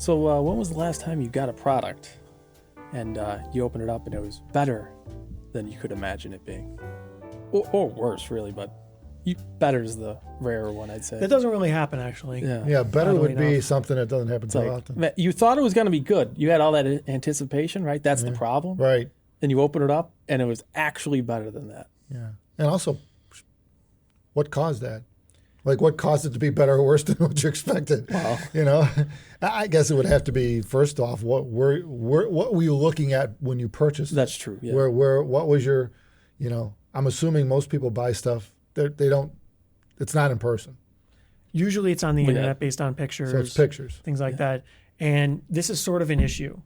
So when was the last time you got a product and you opened it up and it was better than you could imagine it being? Or worse, really, but better is the rarer one, I'd say. That doesn't really happen, actually. Yeah, better would be something that doesn't happen so often. You thought it was going to be good. You had all that anticipation, right? That's the problem. Right. Then you open it up and it was actually better than that. Yeah. And also, what caused that? Like, what caused it to be better or worse than what you expected? Well, you know, I guess it would have to be, first off, what were you looking at when you purchased it? That's true. Yeah. What was your, you know, I'm assuming most people buy stuff it's not in person. Usually it's on the internet based on pictures. So it's pictures. Things like that. And this is sort of an issue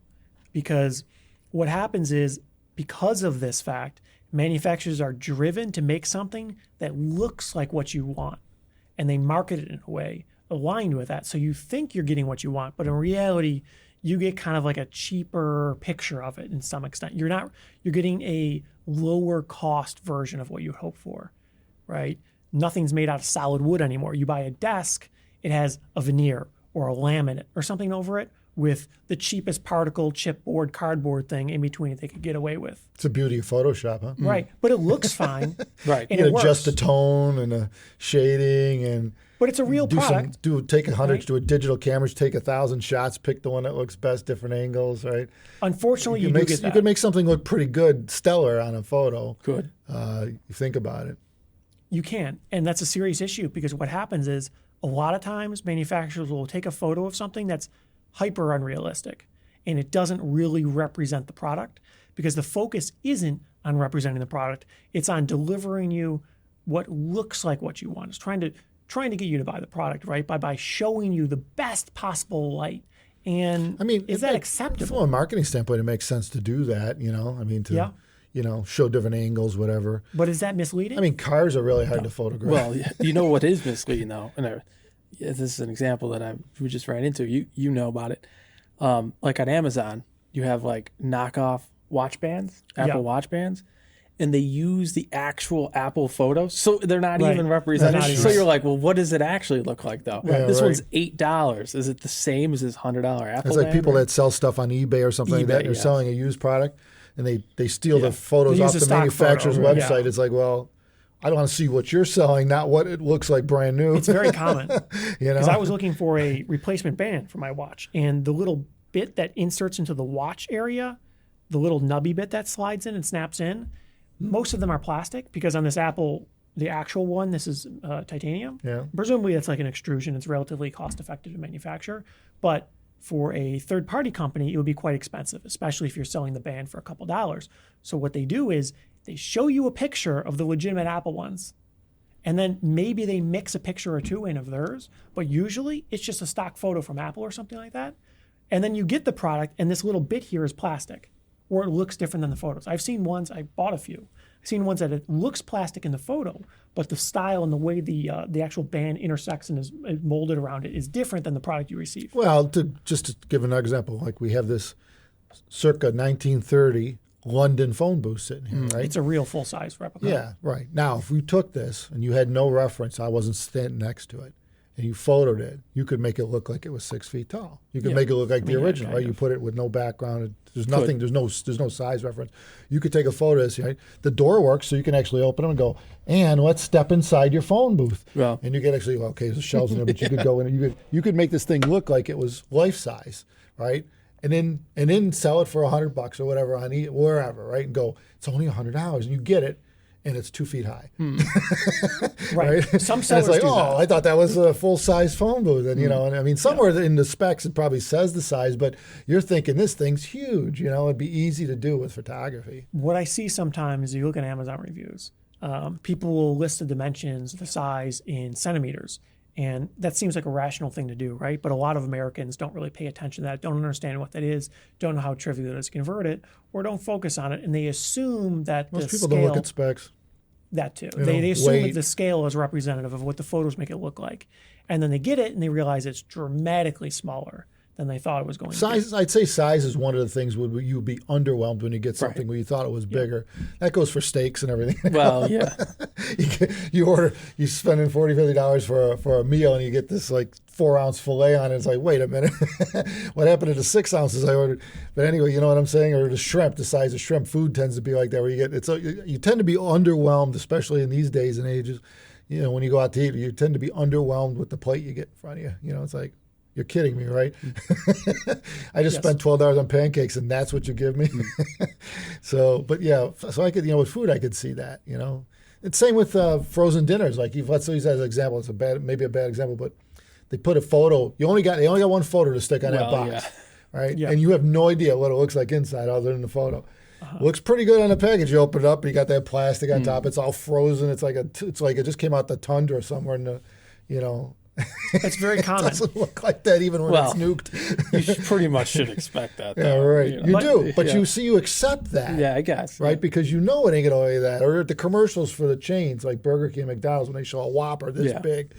because what happens is, because of this fact, manufacturers are driven to make something that looks like what you want. And they market it in a way aligned with that. So you think you're getting what you want, but in reality, you get kind of like a cheaper picture of it in some extent. You're getting a lower cost version of what you hope for, right? Nothing's made out of solid wood anymore. You buy a desk, it has a veneer or a laminate or something over it with the cheapest particle chipboard, cardboard thing in between it they could get away with. It's the beauty of Photoshop, huh? Right. But it looks fine. Right. And you it can adjust works. the tone and the shading and but it's a real product. Take 100 to a digital camera, take 1,000 shots, pick the one that looks best, different angles, right? Unfortunately, you could make something look pretty good, stellar on a photo. Good. You think about it. You can. And that's a serious issue because what happens is a lot of times manufacturers will take a photo of something that's hyper unrealistic and it doesn't really represent the product because the focus isn't on representing the product. It's on delivering you what looks like what you want. It's trying to get you to buy the product, right? By showing you the best possible light. And I mean, is that acceptable? From a marketing standpoint, it makes sense to do that, you know? I mean, show different angles, whatever. But is that misleading? I mean, cars are really hard to photograph. Well, you know what is misleading, though? And this is an example that we just ran into. You know about it. Like on Amazon, you have like knockoff watch bands, Apple watch bands, and they use the actual Apple photos. So they're not even represented. So you're like, well, what does it actually look like, though? Yeah, this one's $8. Is it the same as this $100 Apple It's like band, people that sell stuff on eBay or something like that. And they're selling a used product, and they steal the photos off the manufacturer's website. Yeah. It's like, well, I don't want to see what you're selling, not what it looks like brand new. It's very common. Because I was looking for a replacement band for my watch, and the little bit that inserts into the watch area, the little nubby bit that slides in and snaps in, most of them are plastic because on this Apple, the actual one, this is titanium. Yeah. Presumably that's like an extrusion. It's relatively cost effective to manufacture. But for a third party company, it would be quite expensive, especially if you're selling the band for a couple dollars. So what they do is they show you a picture of the legitimate Apple ones. And then maybe they mix a picture or two in of theirs, but usually it's just a stock photo from Apple or something like that. And then you get the product and this little bit here is plastic, or it looks different than the photos. I've seen ones, I bought a few. I've seen ones that it looks plastic in the photo, but the style and the way the actual band intersects and is molded around it is different than the product you receive. Well, just to give another example, like we have this circa 1930 London phone booth sitting here, right? It's a real full-size replica. Yeah, right. Now, if we took this and you had no reference, I wasn't standing next to it, and you photoed it, you could make it look like it was 6 feet tall. You could make it look like the original, right? You put it with no background. There's nothing. There's no size reference. You could take a photo of this, right? The door works, so you can actually open them and go, and let's step inside your phone booth. Yeah. And you can actually, there's shelves in there, but you could go in and you could make this thing look like it was life size, right? And then sell it for $100 or whatever on wherever, right? And go, it's only $100, and you get it. And it's 2 feet high. Right. Some sellers and it's like, do that. I thought that was a full-size phone booth. And, and I mean, somewhere in the specs it probably says the size, but you're thinking this thing's huge. It'd be easy to do with photography. What I see sometimes, you look at Amazon reviews, people will list the dimensions, the size in centimeters. And that seems like a rational thing to do, right? But a lot of Americans don't really pay attention to that, don't understand what that is, don't know how trivial it is to convert it, or don't focus on it. And they assume that most people don't look at specs. That too. They assume that the scale is representative of what the photos make it look like. And then they get it and they realize it's dramatically smaller than they thought it was going to Size, I'd say size is one of the things where you would be underwhelmed when you get something where you thought it was bigger. That goes for steaks and everything. Well, yeah. you spending $40-50 for a meal and you get this like 4-ounce filet on it. It's like, wait a minute, what happened to the 6 ounces I ordered? But anyway, you know what I'm saying? Or the shrimp, the size of shrimp. Food tends to be like that, where you tend to be underwhelmed, especially in these days and ages. You know, when you go out to eat, you tend to be underwhelmed with the plate you get in front of you. You know, it's like, you're kidding me, right? I just spent $12 on pancakes, and that's what you give me. So I could, with food, I could see that. You know, it's same with frozen dinners. Like, let's use that as an example. It's maybe a bad example, but they put a photo. They only got one photo to stick on that box, right? Yeah. And you have no idea what it looks like inside, other than the photo. Looks pretty good on the package. You open it up, you got that plastic on top. It's all frozen. It's like it just came out the tundra somewhere in the, That's very common. It doesn't look like that even when it's nuked. You pretty much should expect that. Yeah, right. You do, but you accept that. Yeah, I guess. Right, because you know it ain't gonna be that. Or the commercials for the chains like Burger King, McDonald's, when they show a Whopper this big.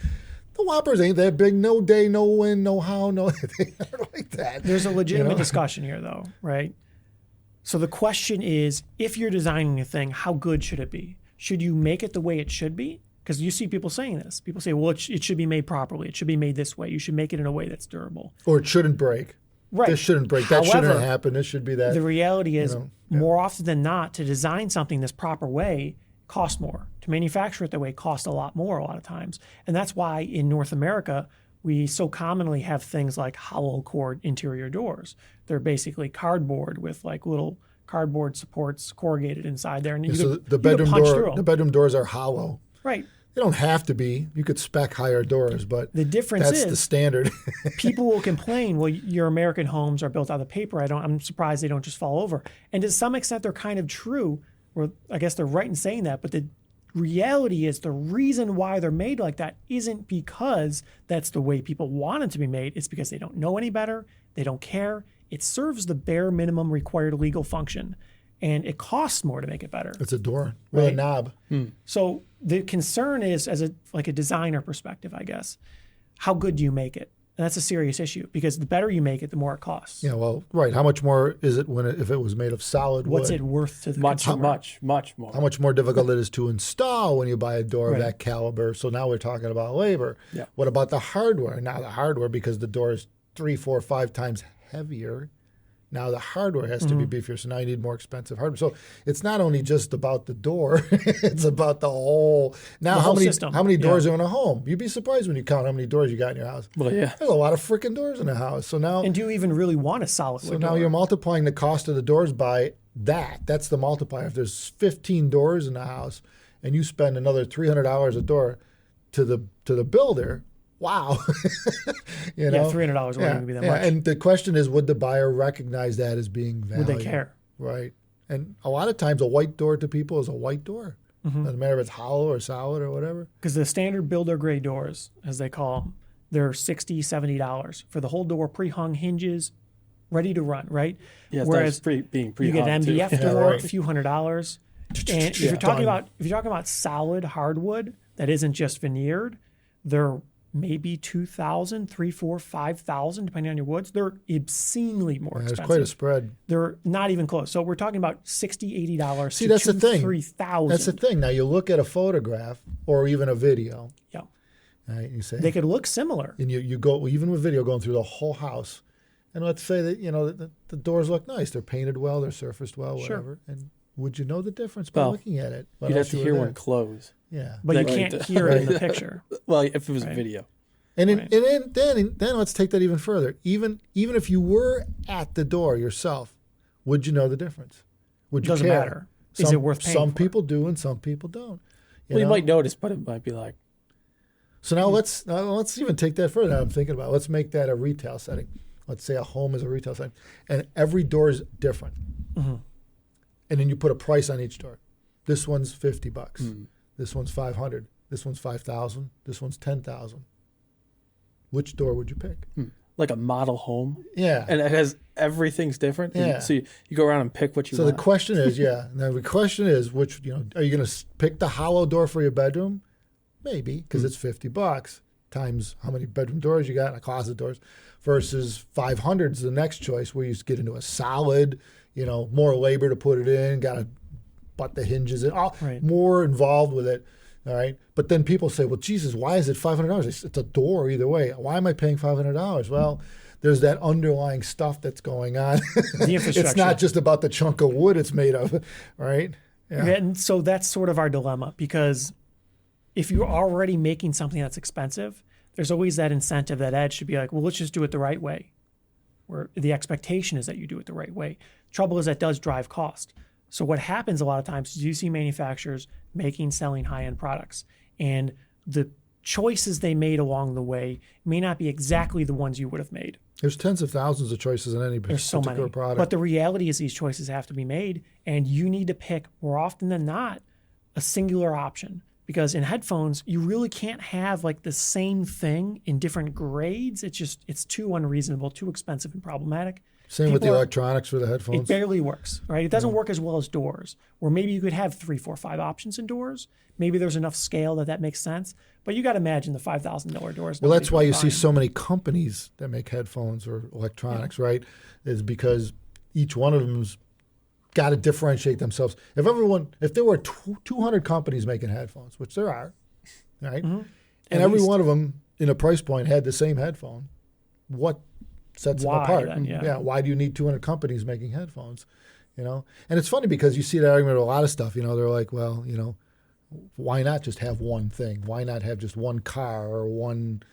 The Whoppers ain't that big. No day, no win, no how, no. They aren't like that. There's a legitimate discussion here, though, right? So the question is, if you're designing a thing, how good should it be? Should you make it the way it should be? Because you see people saying this. People say, well, it should be made properly. It should be made this way. You should make it in a way that's durable. Or it shouldn't break. Right. This shouldn't break. That shouldn't happen. This should be that. The reality is, more often than not, to design something this proper way costs more. To manufacture it that way costs a lot more a lot of times. And that's why in North America, we so commonly have things like hollow core interior doors. They're basically cardboard with like little cardboard supports corrugated inside there. And the bedroom doors are hollow. Right. They don't have to be. You could spec higher doors, but the difference that's the standard. People will complain, well, your American homes are built out of paper. I'm surprised they don't just fall over. And to some extent, they're kind of true. Or I guess they're right in saying that. But the reality is the reason why they're made like that isn't because that's the way people want it to be made. It's because they don't know any better. They don't care. It serves the bare minimum required legal function. And it costs more to make it better. It's a door with a knob. So the concern is, as a designer perspective, I guess, how good do you make it? And that's a serious issue because the better you make it, the more it costs. Yeah, well, right. How much more is it if it was made of solid wood? What's it worth to the consumer? Much more. How much more difficult it is to install when you buy a door of that caliber? So now we're talking about labor. Yeah. What about the hardware? Now the hardware, because the door is 3, 4, 5 times heavier. Now the hardware has to be beefier, so now you need more expensive hardware. So it's not only just about the door; it's about the whole. Now, how many doors are in a home? You'd be surprised when you count how many doors you got in your house. Well, yeah, there's a lot of freaking doors in the house. So now, and do you even really want a solid wood door? So now you're multiplying the cost of the doors by that. That's the multiplier. If there's 15 doors in the house, and you spend another $300 a door to the builder. Wow. $300 wouldn't even be that much. And the question is, would the buyer recognize that as being value? Would they care? Right. And a lot of times a white door to people is a white door. Doesn't matter if it's hollow or solid or whatever. Because the standard builder grade doors, as they call them, they're $60, $70 for the whole door, pre-hung hinges, ready to run, right? Yeah, whereas being pre-hung, you get an MDF door, a few $100s. And if you're talking about solid hardwood that isn't just veneered, they're maybe $2,000, $3,000, $4,000, $5,000, depending on your woods. They're obscenely more expensive. There's quite a spread. They're not even close. So we're talking about $60, $80. See, that's the thing. $3,000. That's the thing. Now you look at a photograph or even a video. Yeah. Right, you say they could look similar. And you go even with video going through the whole house, and let's say that the doors look nice. They're painted well. They're surfaced well. Whatever. Sure. And would you know the difference by looking at it? You'd have to hear one close. Yeah, but you can't hear it in the picture. Well, if it was a video. And then let's take that even further. Even if you were at the door yourself, would you know the difference? Would you Doesn't care? matter. Is it worth paying Some for? people do and some people don't. You might notice, but it might be like. So now let's even take that further. I'm thinking about. Let's make that a retail setting. Let's say a home is a retail setting, and every door is different. And then you put a price on each door. This one's $50. This one's $500. This one's $5,000. This one's $10,000. Which door would you pick? Like a model home? Yeah. And it has everything's different? Yeah. So you go around and pick what you want. So the question is, now the question is, which, are you going to pick the hollow door for your bedroom? Maybe, because it's $50. times how many bedroom doors you got and closet doors, versus 500 is the next choice, where you get into a solid, more labor to put it in, got to butt the hinges in, more involved with it. All right. But then people say, well, Jesus, why is it $500? It's a door either way. Why am I paying $500? Well, there's that underlying stuff that's going on. The infrastructure. It's not just about the chunk of wood it's made of, right? Yeah. And so that's sort of our dilemma, because if you're already making something that's expensive, there's always that incentive, that edge to be like, well, let's just do it the right way. Where the expectation is that you do it the right way. Trouble is that does drive cost. So what happens a lot of times is you see manufacturers selling high-end products, and the choices they made along the way may not be exactly the ones you would have made. There's tens of thousands of choices in any particular product. But the reality is these choices have to be made, and you need to pick, more often than not, a singular option. Because in headphones, you really can't have like the same thing in different grades. It's too unreasonable, too expensive and problematic. Same with the electronics for the headphones. It barely works, right? It doesn't work as well as doors, where maybe you could have 3, 4, 5 options in doors. Maybe there's enough scale that makes sense. But you got to imagine the $5,000 doors. Well, that's why you see so many companies that make headphones or electronics, right? Is because each one of them's got to differentiate themselves. If there were 200 companies making headphones, which there are, right? Mm-hmm. And every one of them in a price point had the same headphone, what sets them apart? Then, why do you need 200 companies making headphones? And it's funny because you see that argument with a lot of stuff. They're like, well, why not just have one thing? Why not have just one car or one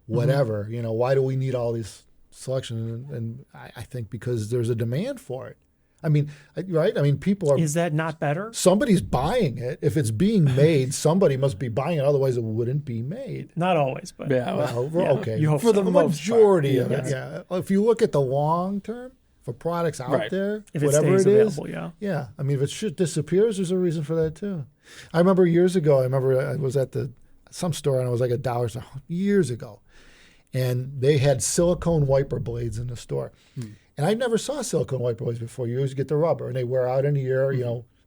whatever? Mm-hmm. Why do we need all these selection? And I think because there's a demand for it. I mean, right? I mean, people are... Is that not better? Somebody's buying it. If it's being made, somebody must be buying it. Otherwise, it wouldn't be made. Not always, but... Okay. You hope for the majority of it, yeah. If you look at the long term, for products out there, if whatever it is, available, yeah. I mean, if it shit disappears, there's a reason for that too. I remember years ago. I was at some store and it was like $1 years ago, and they had silicone wiper blades in the store. And I never saw silicone wiper blades before. You always get the rubber, and they wear out in a year.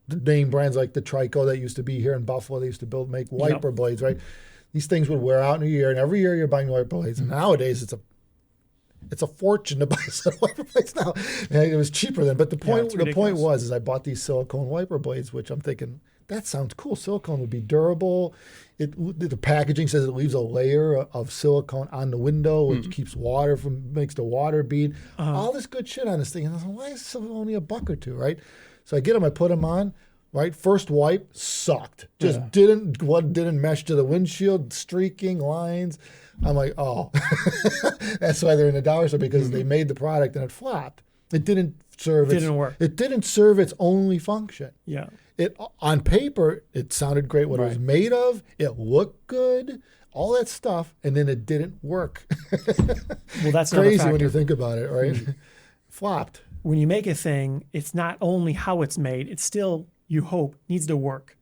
The name brands like the Trico that used to be here in Buffalo, they used to make wiper blades, right? These things would wear out in a year, and every year you're buying wiper blades. And nowadays it's a fortune to buy some wiper blades now. And it was cheaper then. But the point was I bought these silicone wiper blades, which I'm thinking, that sounds cool. Silicone would be durable. The packaging says it leaves a layer of silicone on the window, which keeps makes the water bead. All this good shit on this thing. And I was like, why is it only $1 or $2, right? So I get them, I put them on, right? First wipe, sucked. Just didn't mesh to the windshield, streaking lines. I'm like, oh, that's why they're in the dollar store, because they made the product and it flopped. It didn't work. It didn't serve its only function. Yeah. It on paper, it sounded great what it was made of. It looked good, all that stuff, and then it didn't work. Well, that's crazy when you think about it, right? Flopped. When you make a thing, it's not only how it's made, it's still, you hope, needs to work.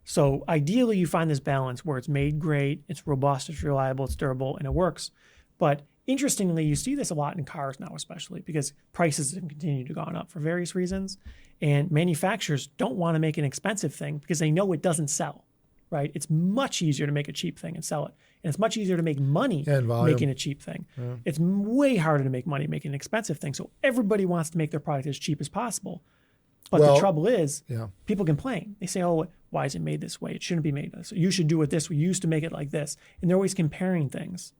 So ideally, you find this balance where it's made great, it's robust, it's reliable, it's durable, and it works. But interestingly, you see this a lot in cars now, especially because prices have continued to go up for various reasons. And manufacturers don't want to make an expensive thing because they know it doesn't sell, right? It's much easier to make a cheap thing and sell it. And it's much easier to make money making a cheap thing. Yeah. It's way harder to make money making an expensive thing. So everybody wants to make their product as cheap as possible. But the trouble is, people complain. They say, oh, why is it made this way? It shouldn't be made this way. You should do it this way. You used to make it like this. And they're always comparing things.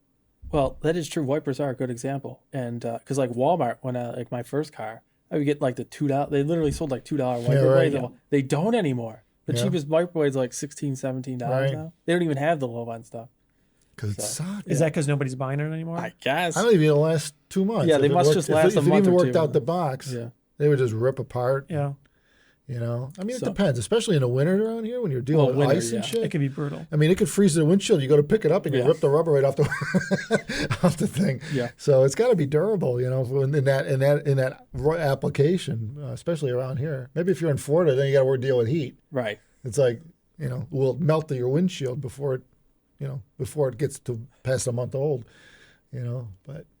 Well, that is true. Wipers are a good example. And because like Walmart, when like my first car, I would get like the $2. They literally sold like $2 wiper blades. Yeah. They don't anymore. The cheapest wiper blades are like $16, $17 now. They don't even have the low end stuff. Because it sucks. Is that because nobody's buying it anymore? I guess. I don't even last 2 months. Yeah, they must just last a month or two. If it even worked out the box, they would just rip apart. Yeah. I mean, it depends, especially in the winter around here when you're dealing with ice and shit. It can be brutal. I mean, it could freeze the windshield. You go to pick it up and you rip the rubber right off the off the thing. Yeah. So it's got to be durable, in that application, especially around here. Maybe if you're in Florida, then you got to deal with heat. Right. It's like will melt your windshield before it gets to past a month old.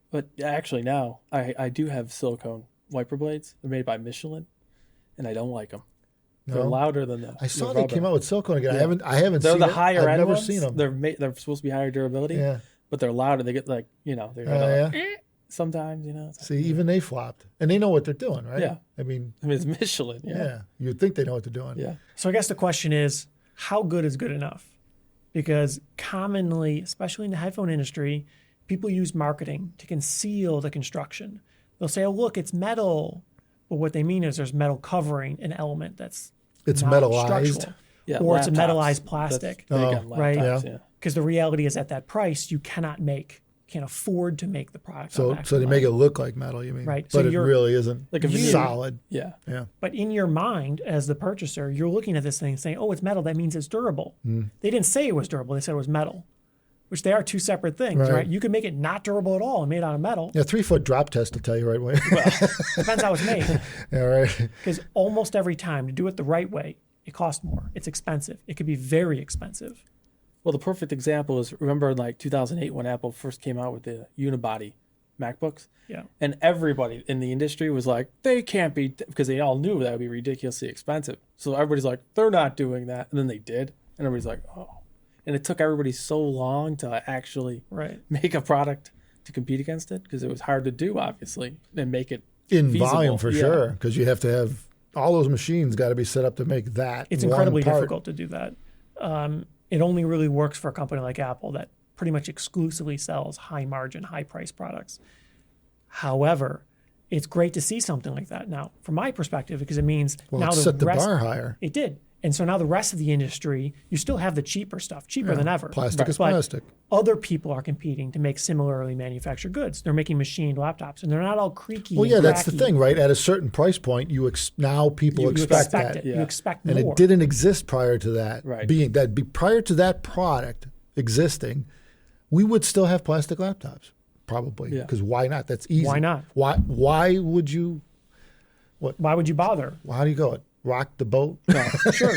But actually now I do have silicone wiper blades. They're made by Michelin. And I don't like them. They're louder than the. I saw they came out with silicone again. Yeah. I haven't. They're seen the higher it. I've end never ones. seen them. They're supposed to be higher durability. Yeah. but they're louder. They get like, they're sometimes, it's like, See, even they flopped, and they know what they're doing, right? Yeah. I mean, it's Michelin. yeah. You'd think they know what they're doing. Yeah. So I guess the question is, how good is good enough? Because commonly, especially in the headphone industry, people use marketing to conceal the construction. They'll say, oh, look, it's metal. But what they mean is there's metal covering an element that's It's not metallized. structural. Yeah, Or it's a laptops. metallized plastic, That's big on right? laptops, Yeah. Because the reality is at that price, you can't afford to make the product. So they make it look like metal, you mean? Right, so But it really isn't Like a veneer. solid. Yeah. Yeah. But in your mind, as the purchaser, you're looking at this thing saying, oh, it's metal. That means it's durable. They didn't say it was durable. They said it was metal, which they are two separate things, right? You could make it not durable at all and made out of metal. Yeah, 3-foot drop test will tell you right away. Depends how it's made. Yeah, right. Because almost every time to do it the right way, it costs more. It's expensive. It could be very expensive. Well, the perfect example is, remember in like 2008 when Apple first came out with the unibody MacBooks? Yeah. And everybody in the industry was like, they can't be, because they all knew that would be ridiculously expensive. So everybody's like, they're not doing that. And then they did. And everybody's like, oh. And it took everybody so long to actually make a product to compete against it, because it was hard to do, obviously, and make it In feasible. volume, for sure, because you have to have all those machines got to be set up to make that. It's incredibly difficult to do that. It only really works for a company like Apple that pretty much exclusively sells high margin, high price products. However, it's great to see something like that now, from my perspective, because it means now it set the bar higher. It did. And so now the rest of the industry, you still have the cheaper stuff, cheaper than ever. Plastic is But plastic. other people are competing to make similarly manufactured goods. They're making machined laptops, and they're not all creaky. Well, and yeah, that's the cracky. thing, right? At a certain price point, now people You expect that. it. Yeah. You expect And more. it didn't exist prior to that. Right. Prior to that product existing, we would still have plastic laptops, probably. Yeah. Because why not? That's easy. Why not? Why would you? Why would you bother? How do you go? Rock the boat? Sure.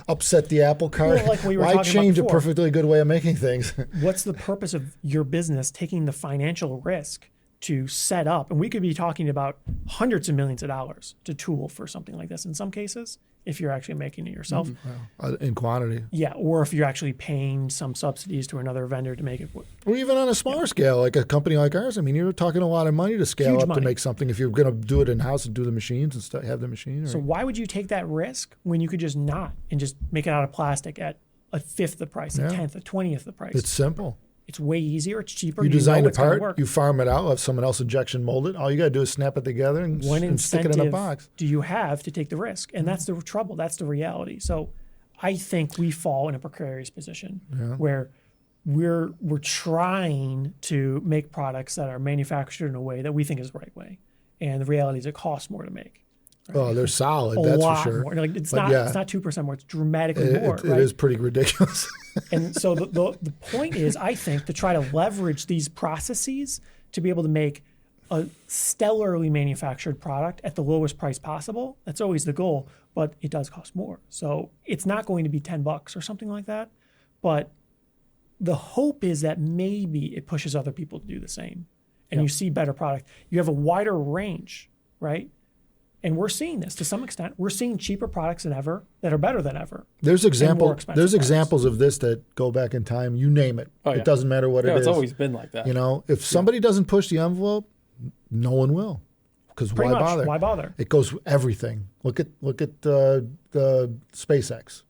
Upset the apple cart? Well, like we were Why talking about change a before. perfectly good way of making things? What's the purpose of your business taking the financial risk to set up? And we could be talking about hundreds of millions of dollars to tool for something like this in some cases, if you're actually making it yourself. In quantity. Yeah, or if you're actually paying some subsidies to another vendor to make it. Or even on a smaller scale, like a company like ours. I mean, you're talking a lot of money to scale Huge up money. to make something. If you're going to do it in-house and do the machines and have the machine. So why would you take that risk when you could just not and just make it out of plastic at a fifth the price, a tenth, a 20th the price? It's simple. It's way easier. It's cheaper. You design know the it's gonna part, work. you farm it out, have someone else injection mold it. All you got to do is snap it together and stick it in a box. Do you have to take the risk? And that's the trouble. That's the reality. So I think we fall in a precarious position where we're trying to make products that are manufactured in a way that we think is the right way. And the reality is it costs more to make. Oh, they're solid. A That's lot for sure. more. Like it's But not 2% more. It's dramatically more. It right? is pretty ridiculous. And so the point is, I think, to try to leverage these processes to be able to make a stellarly manufactured product at the lowest price possible. That's always the goal, but it does cost more. So it's not going to be $10 or something like that. But the hope is that maybe it pushes other people to do the same. And you see better product. You have a wider range, right? And we're seeing this to some extent. We're seeing cheaper products than ever that are better than ever. There's examples expensive of this that go back in time. You name it. Oh, yeah. It doesn't matter what it is. It's always been like that. You know, if somebody doesn't push the envelope, no one will. Because why Pretty much. bother? Why bother? It goes everything. Look at the SpaceX.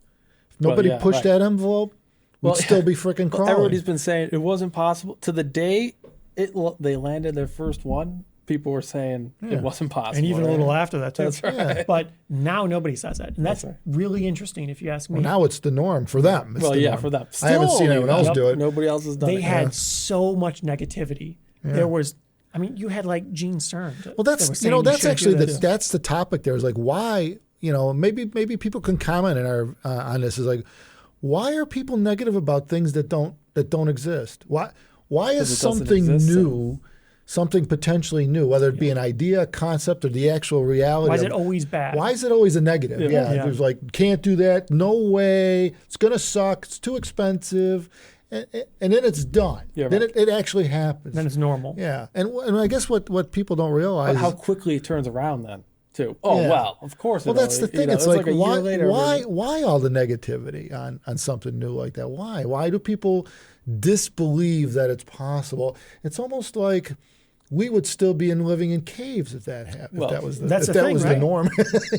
If nobody pushed that envelope, we'd still be freaking crawling. Everybody's been saying it wasn't possible. To the day they landed their first one, people were saying it wasn't possible. And even a little after that, too. That's right. Yeah. But now nobody says that. And that's right. really interesting if you ask me. Well, now it's the norm for them. It's Well, the yeah, norm. for them. I haven't Still seen anyone else Nope, do it. Nobody else has done They it. had so much negativity. There was, I mean, you had like Gene CERN. Well, that's that's actually that's the topic. There is like why maybe people can comment on this. Is like why are people negative about things that don't exist? Why is something new? Something potentially new, whether it be an idea, concept, or the actual reality. Why is it always bad? Why is it always a negative? Yeah. There's like, can't do that. No way. It's going to suck. It's too expensive. And then it's done. Yeah, then right. it actually happens. Then it's normal. Yeah. And I guess what people don't realize But how is, quickly it turns around then, too. Oh, Yeah. well, of course. well, that's the thing. It's like a year later. why all the negativity on something new like that? Why do people disbelieve that it's possible. It's almost like we would still be living in caves if that happened. Well, if that was the, that's if the that thing, was right? the norm.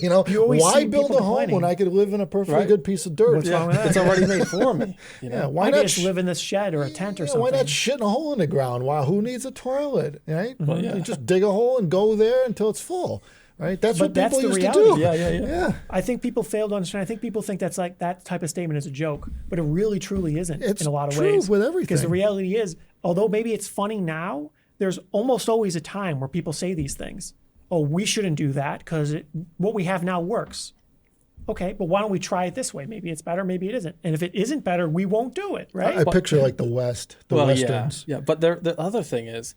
You know, You always why see build people a home when complaining. I could live in a perfectly Right. good piece of dirt? What's wrong with that? It's already made for me. You know? Yeah, Why why not not just live in this shed or a tent or yeah, something? why not shit in a hole in the ground? Wow, who needs a toilet? Right? Well, yeah. You just dig a hole and go there until it's full. Right? That's But what that's people the used reality. to do. Yeah. I think people fail to understand. I think people think that's like that type of statement is a joke, but it really truly isn't It's in a lot of true ways. with everything. Because the reality is, although maybe it's funny now, there's almost always a time where people say these things. Oh, we shouldn't do that because what we have now works. Okay, but why don't we try it this way? Maybe it's better, maybe it isn't. And if it isn't better, we won't do it, right? I picture like the West, the Well, Westerns. yeah. But the other thing is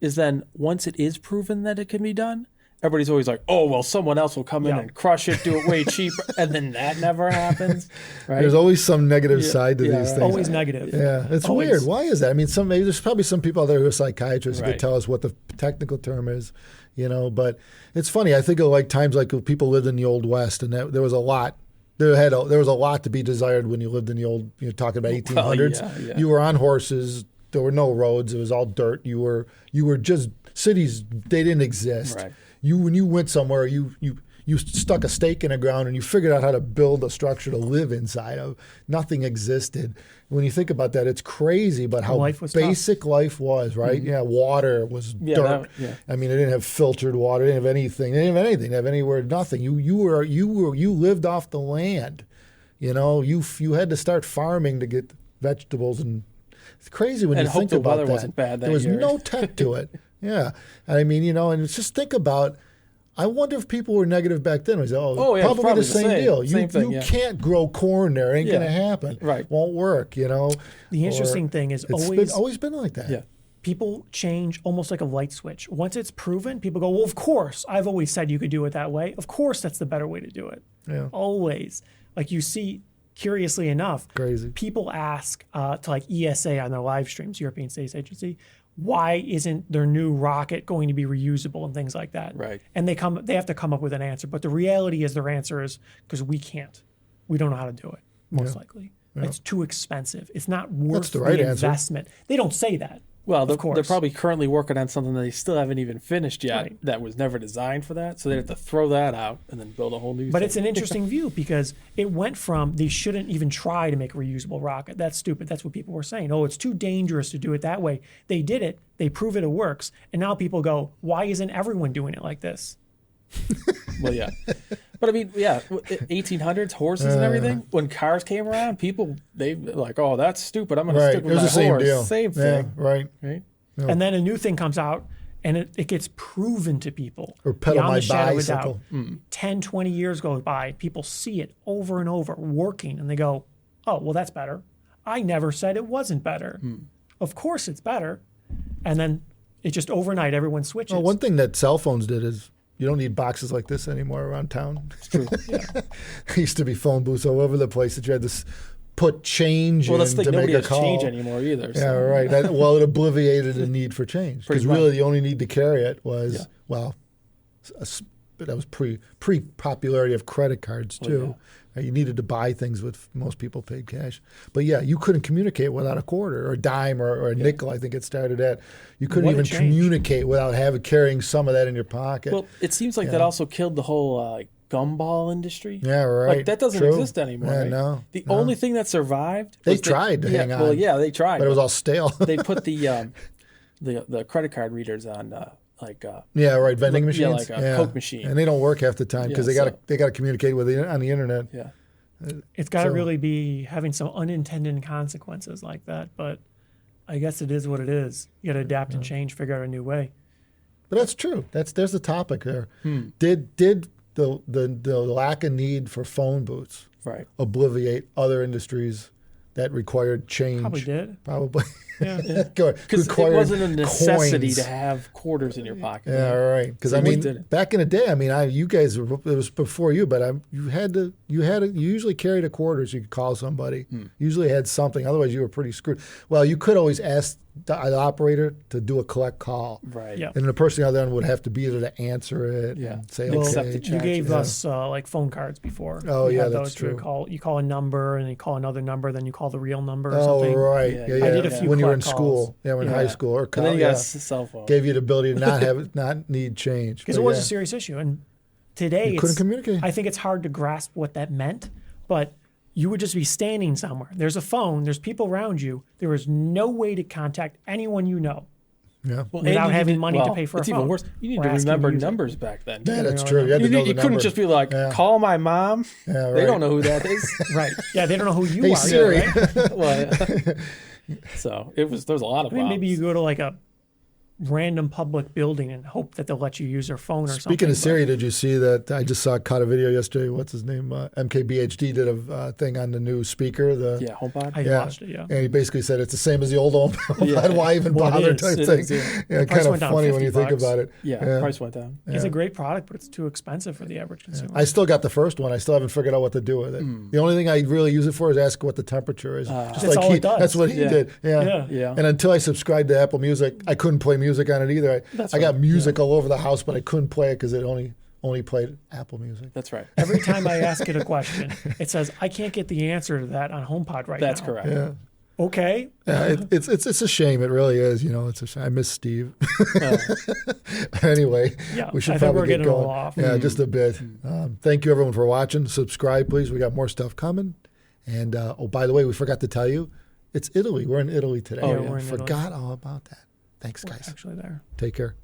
then once it is proven that it can be done, everybody's always like, oh, well, someone else will come in Yeah. and crush it, do it way cheaper, and then that never happens, right? There's always some negative side to these right. things. Always negative. Yeah, it's Always. weird. Why is that? I mean, maybe there's probably some people out there who are psychiatrists who Right. could tell us what the technical term is, you know. But it's funny. I think of like times like when people lived in the Old West, and there was a lot. There was a lot to be desired when you lived in the old. You're talking about 1800s. yeah. You were on horses. There were no roads. It was all dirt. You were just cities. They didn't exist. Right. When you went somewhere, you stuck a stake in the ground and you figured out how to build a structure to live inside of. Nothing existed. When you think about that, it's crazy, but how Life was basic life was, right? Yeah, water was dirt. I mean, they didn't have filtered water. They didn't have anything. They didn't have anything. They didn't have anywhere. Nothing. You lived off the land. You know, you had to start farming to get vegetables, and it's crazy when And you hope think the about weather that. wasn't bad that there was year. no tech to it. Yeah, I mean, you know, and it's just think about. I wonder if people were negative back then. We say, Yeah, probably the same deal. Same thing, you can't grow corn there. Ain't Yeah. going to happen. Right. Won't work, you know. The interesting thing is It's always been like that. Yeah. people change almost like a light switch. Once it's proven, people go, well, of course, I've always said you could do it that way. Of course, that's the better way to do it. Yeah. Always. Like you see, curiously enough, Crazy. people ask to like ESA on their live streams, European Space Agency, why isn't their new rocket going to be reusable and things like that? Right. And they have to come up with an answer. But the reality is their answer is because we can't. We don't know how to do it, most likely. Yeah. It's too expensive. It's not worth the right the answer. investment. They don't say that. Well, of course. they're probably currently working on something that they still haven't even finished yet Right. that was never designed for that. So they have to throw that out and then build a whole new But thing. it's an interesting view because it went from they shouldn't even try to make a reusable rocket. That's stupid. That's what people were saying. Oh, it's too dangerous to do it that way. They did it. They prove it works. And now people go, why isn't everyone doing it like this? Well, yeah. But I mean, yeah, 1800s, horses and everything. When cars came around, people, they like, oh, that's stupid. I'm going to Right. stick It with was my the same horse. deal. Same Yeah, thing. right. Right? Yeah. And then a new thing comes out and it gets proven to people. Or pedal beyond my the shadow of a doubt. bicycle. 10, 20 years goes by. People see it over and over working and they go, oh, well, that's better. I never said it wasn't better. Of course it's better. And then it just overnight, everyone switches. Well, one thing that cell phones did is you don't need boxes like this anymore around town. It's true. Yeah. There used to be phone booths all over the place that you had to put change Well, in that's the to thing. make Nobody a has call. change anymore either. Yeah, So. right. Well, it obliviated the need for change because Pretty much. really the only need to carry it was Yeah. but that was pre popularity of credit cards too. yeah. You needed to buy things with most people paid cash. But yeah, you couldn't communicate without a quarter or a dime or a nickel. I think it started at. You couldn't What a even change. communicate without carrying some of that in your pocket. Well, it seems like that also killed the whole gumball industry. Yeah, right. Like that doesn't True. exist anymore. Yeah, right? no, The no. only thing that survived. They was tried to hang on. Well, yeah, they tried. but it was all stale. They put the credit card readers on Yeah, right. Vending Yeah, machines. like a Coke machine. and they don't work half the time because Yeah, they got to communicate with on the internet. yeah. It's got to So- really be having some unintended consequences like that. But I guess it is what it is. You got to adapt and change, figure out a new way. But that's true. There's the topic there. Did the lack of need for phone booths Right. obliviate other industries that required change? Probably did. Probably. Yeah. Because it wasn't a necessity coins. to have quarters in your pocket. Yeah, right. Because So I we mean, did it. back in the day, I mean, you guys it was before you, but you usually carried a quarter so you could call somebody. Usually had something. Otherwise, you were pretty screwed. Well, you could always ask the operator to do a collect call. Right. Yeah. And the person on the other end would have to be there to answer it and say, Well, okay. accept the You check. gave Yeah. us like phone cards before. Oh, We yeah, had that's those where true. You call a number and you call another number, then you call the real number or Oh, something. right. Yeah, Yeah, I yeah. did a few when you were in collect school. calls. Yeah, when in Yeah. high school. Or And then you got yeah. a cell phone. Gave you the ability to not need change. Because But it was yeah. a serious issue. And today, You couldn't communicate. I think it's hard to grasp what that meant, but you would just be standing somewhere. There's a phone, there's people around you. There is no way to contact anyone you know. Yeah. Well, without and you having need- money to pay for a it's phone even worse. You need or to asking remember to use it. numbers back then. Yeah, that's know true. that. You had to know the You couldn't number. just be like, Yeah. call my mom. Yeah, They right. don't know who that is. Right. Yeah, they don't know who you Hey, are. Siri. Right? Well, so there was a lot of I mean, maybe you problems. go to like a random public building and hope that they'll let you use their phone or something. Speaking of but- Siri, did you see that? I just caught a video yesterday. What's his name? MKBHD did a thing on the new speaker. Yeah, HomePod. I watched it, yeah. And he basically said it's the same as the old HomePod. Yeah. Why even Well, it bother? is. Type It thing. is, yeah. Yeah, price kind of went down funny when you think $50. about it. Yeah, price went down. It's a great product, but it's too expensive for the average consumer. I still got the first one. I still haven't figured out what to do with it. The only thing I really use it for is ask what the temperature is. Just That's all it does. That's what he Yeah. did. Yeah. Yeah. And until I subscribed to Apple Music, I couldn't play music on it either. That's I got right. music all over the house, but I couldn't play it because it only played Apple Music. That's right. Every time I ask it a question, it says, I can't get the answer to that on HomePod right That's now. correct. Yeah. Okay. Yeah, it's a shame. It really is. It's a shame. I miss Steve. Anyway, Yeah, we should I think probably we're get getting a going. little off. Yeah, just a bit. Thank you everyone for watching. Subscribe, please. We got more stuff coming. And by the way, we forgot to tell you, it's Italy. We're in Italy today. Oh, yeah. We're in Italy. Forgot all about that. Thanks, We're guys. actually there. Take care.